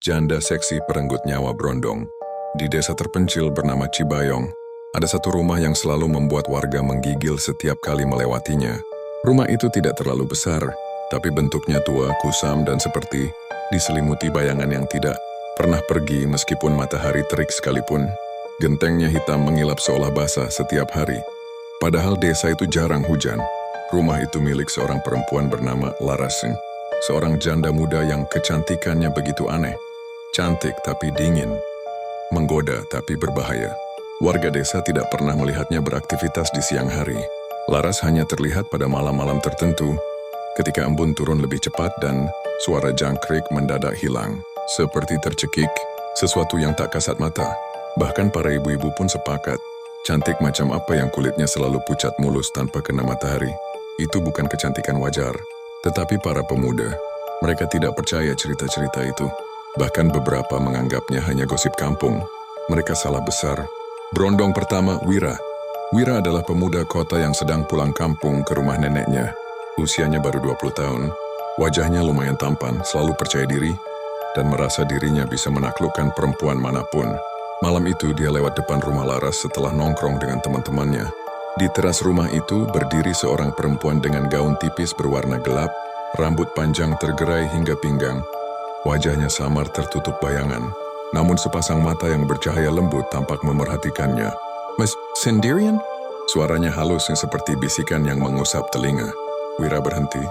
janda seksi perenggut nyawa berondong. Di desa terpencil bernama Cibayong, ada satu rumah yang selalu membuat warga menggigil setiap kali melewatinya. Rumah itu tidak terlalu besar, tapi bentuknya tua, kusam, dan seperti diselimuti bayangan yang tidak pernah pergi meskipun matahari terik sekalipun. Gentengnya hitam mengilap seolah basah setiap hari. Padahal desa itu jarang hujan. Rumah itu milik seorang perempuan bernama Laraseng, seorang janda muda yang kecantikannya begitu aneh. Cantik tapi dingin, menggoda tapi berbahaya. Warga desa tidak pernah melihatnya beraktivitas di siang hari. Laras hanya terlihat pada malam-malam tertentu, ketika embun turun lebih cepat dan suara jangkrik mendadak hilang. Seperti tercekik, sesuatu yang tak kasat mata. Bahkan para ibu-ibu pun sepakat, cantik macam apa yang kulitnya selalu pucat mulus tanpa kena matahari. Itu bukan kecantikan wajar. Tetapi para pemuda, mereka tidak percaya cerita-cerita itu. Bahkan beberapa menganggapnya hanya gosip kampung. Mereka salah besar. Berondong pertama, Wira. Wira adalah pemuda kota yang sedang pulang kampung ke rumah neneknya. Usianya baru 20 tahun. Wajahnya lumayan tampan, selalu percaya diri, dan merasa dirinya bisa menaklukkan perempuan manapun. Malam itu dia lewat depan rumah Laras setelah nongkrong dengan teman-temannya. Di teras rumah itu berdiri seorang perempuan dengan gaun tipis berwarna gelap, rambut panjang tergerai hingga pinggang. Wajahnya samar tertutup bayangan, namun sepasang mata yang bercahaya lembut tampak memerhatikannya. "Mas, sendirian?" Suaranya halus yang seperti bisikan yang mengusap telinga. Wira berhenti.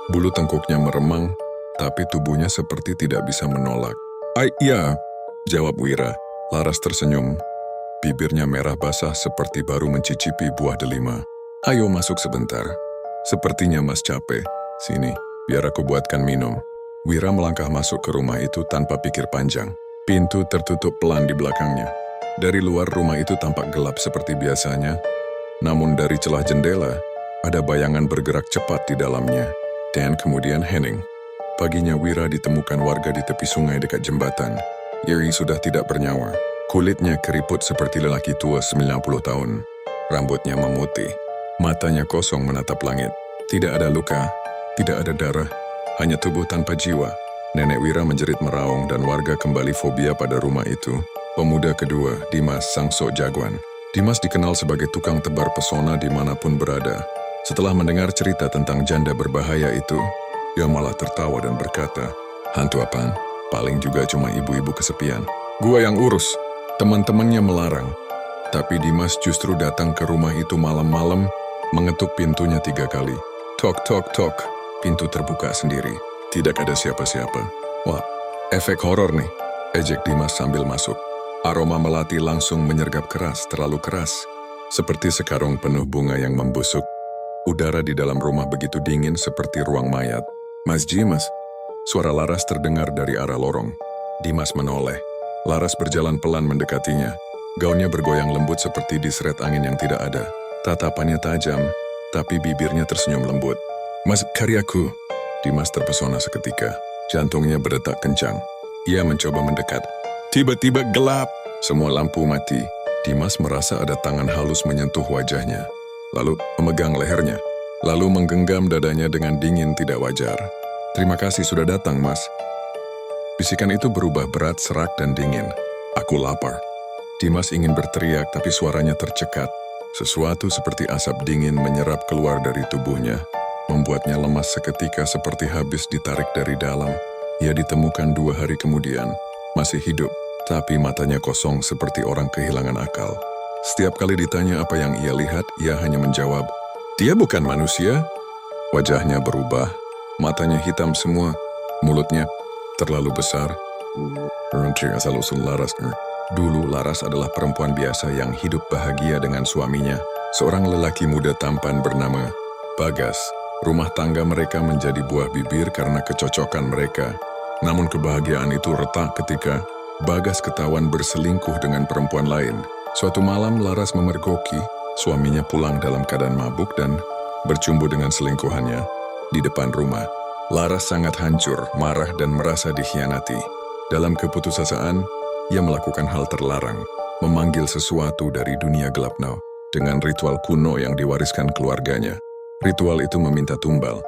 Bulu tengkuknya meremang, tapi tubuhnya seperti tidak bisa menolak. Iya," jawab Wira. Laras tersenyum. Bibirnya merah basah seperti baru mencicipi buah delima. "Ayo masuk sebentar. Sepertinya Mas capek. Sini, biar aku buatkan minum." Wira melangkah masuk ke rumah itu tanpa pikir panjang. Pintu tertutup pelan di belakangnya. Dari luar rumah itu tampak gelap seperti biasanya, namun dari celah jendela, ada bayangan bergerak cepat di dalamnya. Dan kemudian hening. Paginya Wira ditemukan warga di tepi sungai dekat jembatan. Yeri sudah tidak bernyawa. Kulitnya keriput seperti lelaki tua 90 tahun. Rambutnya memutih. Matanya kosong menatap langit. Tidak ada luka, tidak ada darah, hanya tubuh tanpa jiwa. Nenek Wira menjerit meraung dan warga kembali fobia pada rumah itu. Pemuda kedua, Dimas, sang sok jagoan. Dimas dikenal sebagai tukang tebar pesona dimanapun berada. Setelah mendengar cerita tentang janda berbahaya itu, dia malah tertawa dan berkata, "Hantu apaan? Paling juga cuma ibu-ibu kesepian. Gua yang urus." Teman-temannya melarang, tapi Dimas justru datang ke rumah itu malam-malam, mengetuk pintunya 3 kali. Tok, tok, tok. Pintu terbuka sendiri. Tidak ada siapa-siapa. "Wah, efek horor nih," ejek Dimas sambil masuk. Aroma melati langsung menyergap keras, terlalu keras. Seperti sekarung penuh bunga yang membusuk. Udara di dalam rumah begitu dingin seperti ruang mayat. "Mas Dimas," suara Laras terdengar dari arah lorong. Dimas menoleh. Laras berjalan pelan mendekatinya. Gaunnya bergoyang lembut seperti diseret angin yang tidak ada. Tatapannya tajam, tapi bibirnya tersenyum lembut. "Mas, karyaku." Dimas terpesona seketika. Jantungnya berdetak kencang. Ia mencoba mendekat. Tiba-tiba gelap. Semua lampu mati. Dimas merasa ada tangan halus menyentuh wajahnya. Lalu memegang lehernya. Lalu menggenggam dadanya dengan dingin tidak wajar. "Terima kasih sudah datang, Mas." Bisikan itu berubah berat, serak, dan dingin. "Aku lapar." Dimas ingin berteriak, tapi suaranya tercekat. Sesuatu seperti asap dingin menyerap keluar dari tubuhnya, membuatnya lemas seketika seperti habis ditarik dari dalam. Ia ditemukan 2 hari kemudian, masih hidup, tapi matanya kosong seperti orang kehilangan akal. Setiap kali ditanya apa yang ia lihat, ia hanya menjawab, "Dia bukan manusia." Wajahnya berubah, matanya hitam semua, mulutnya terlalu besar. Asal-usul Laras. Dulu Laras adalah perempuan biasa yang hidup bahagia dengan suaminya, seorang lelaki muda tampan bernama Bagas. Rumah tangga mereka menjadi buah bibir karena kecocokan mereka. Namun kebahagiaan itu retak ketika Bagas ketahuan berselingkuh dengan perempuan lain. Suatu malam Laras memergoki, suaminya pulang dalam keadaan mabuk dan bercumbu dengan selingkuhannya di depan rumah. Laras sangat hancur, marah, dan merasa dikhianati. Dalam keputusasaan, ia melakukan hal terlarang, memanggil sesuatu dari dunia gelap now dengan ritual kuno yang diwariskan keluarganya. Ritual itu meminta tumbal,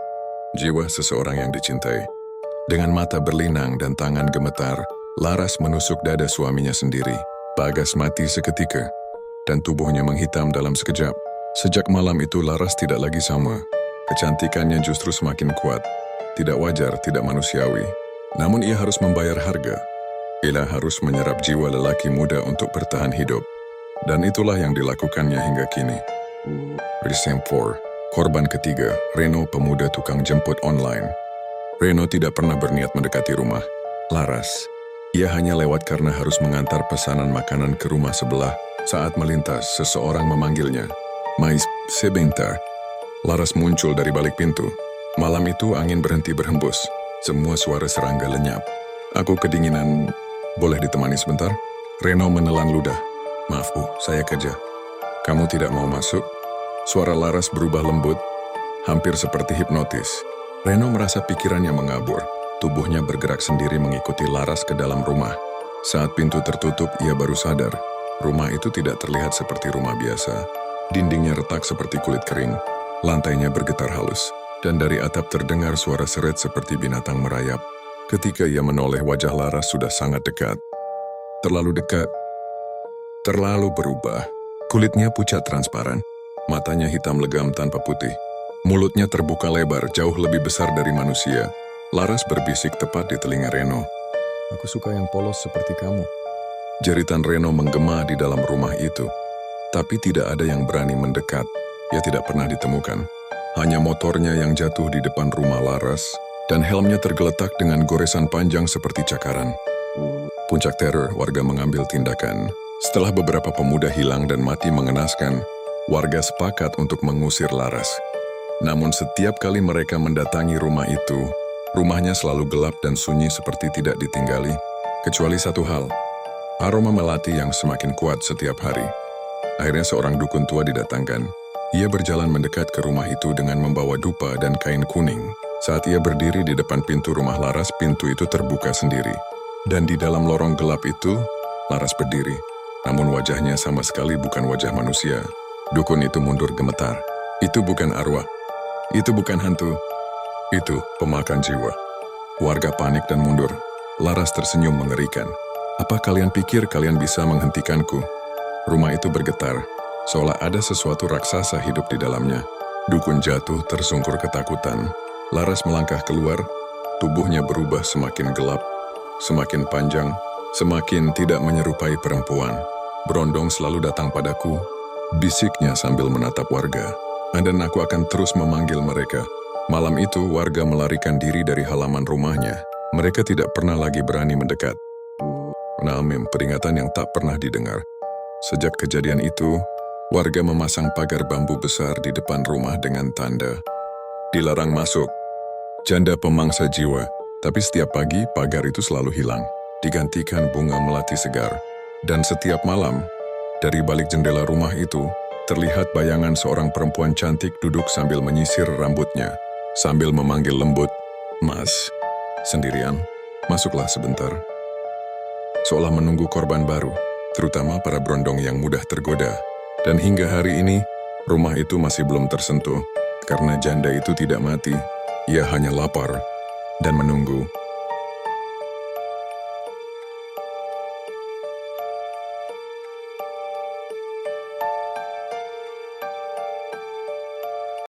jiwa seseorang yang dicintai. Dengan mata berlinang dan tangan gemetar, Laras menusuk dada suaminya sendiri. Bagas mati seketika, dan tubuhnya menghitam dalam sekejap. Sejak malam itu Laras tidak lagi sama. Kecantikannya justru semakin kuat. Tidak wajar, tidak manusiawi. Namun ia harus membayar harga. Ia harus menyerap jiwa lelaki muda untuk bertahan hidup. Dan itulah yang dilakukannya hingga kini. Precinct 4, korban ketiga, Reno, pemuda tukang jemput online. Reno tidak pernah berniat mendekati rumah Laras. Ia hanya lewat karena harus mengantar pesanan makanan ke rumah sebelah. Saat melintas, seseorang memanggilnya. Mais, sebentar. Laras muncul dari balik pintu. Malam itu angin berhenti berhembus. Semua suara serangga lenyap. Aku kedinginan. Boleh ditemani sebentar? Reno menelan ludah. Maaf Bu, saya kerja. Kamu tidak mau masuk? Suara Laras berubah lembut, hampir seperti hipnotis. Reno merasa pikirannya mengabur. Tubuhnya bergerak sendiri mengikuti Laras ke dalam rumah. Saat pintu tertutup, ia baru sadar. Rumah itu tidak terlihat seperti rumah biasa. Dindingnya retak seperti kulit kering. Lantainya bergetar halus. Dan dari atap terdengar suara seret seperti binatang merayap. Ketika ia menoleh, wajah Laras sudah sangat dekat. Terlalu dekat. Terlalu berubah. Kulitnya pucat transparan. Matanya hitam legam tanpa putih. Mulutnya terbuka lebar, jauh lebih besar dari manusia. Laras berbisik tepat di telinga Reno. Aku suka yang polos seperti kamu. Jeritan Reno menggema di dalam rumah itu. Tapi tidak ada yang berani mendekat. Ia tidak pernah ditemukan. Hanya motornya yang jatuh di depan rumah Laras, dan helmnya tergeletak dengan goresan panjang seperti cakaran. Puncak teror, warga mengambil tindakan. Setelah beberapa pemuda hilang dan mati mengenaskan, warga sepakat untuk mengusir Laras. Namun setiap kali mereka mendatangi rumah itu, rumahnya selalu gelap dan sunyi seperti tidak ditinggali. Kecuali satu hal, aroma melati yang semakin kuat setiap hari. Akhirnya seorang dukun tua didatangkan. Ia berjalan mendekat ke rumah itu dengan membawa dupa dan kain kuning. Saat ia berdiri di depan pintu rumah Laras, pintu itu terbuka sendiri. Dan di dalam lorong gelap itu, Laras berdiri. Namun wajahnya sama sekali bukan wajah manusia. Dukun itu mundur gemetar. Itu bukan arwah. Itu bukan hantu. Itu pemakan jiwa. Warga panik dan mundur. Laras tersenyum mengerikan. Apa kalian pikir kalian bisa menghentikanku? Rumah itu bergetar, seolah ada sesuatu raksasa hidup di dalamnya. Dukun jatuh tersungkur ketakutan. Laras melangkah keluar, tubuhnya berubah semakin gelap, semakin panjang, semakin tidak menyerupai perempuan. Brondong selalu datang padaku, bisiknya sambil menatap warga. Dan aku akan terus memanggil mereka. Malam itu, warga melarikan diri dari halaman rumahnya. Mereka tidak pernah lagi berani mendekat. Nalmim, peringatan yang tak pernah didengar. Sejak kejadian itu, warga memasang pagar bambu besar di depan rumah dengan tanda dilarang masuk. Janda pemangsa jiwa, tapi setiap pagi pagar itu selalu hilang, digantikan bunga melati segar. Dan setiap malam, dari balik jendela rumah itu, terlihat bayangan seorang perempuan cantik duduk sambil menyisir rambutnya, sambil memanggil lembut, "Mas, sendirian, masuklah sebentar." Seolah menunggu korban baru, terutama para brondong yang mudah tergoda. Dan hingga hari ini, rumah itu masih belum tersentuh, karena janda itu tidak mati. Ia hanya lapar dan menunggu.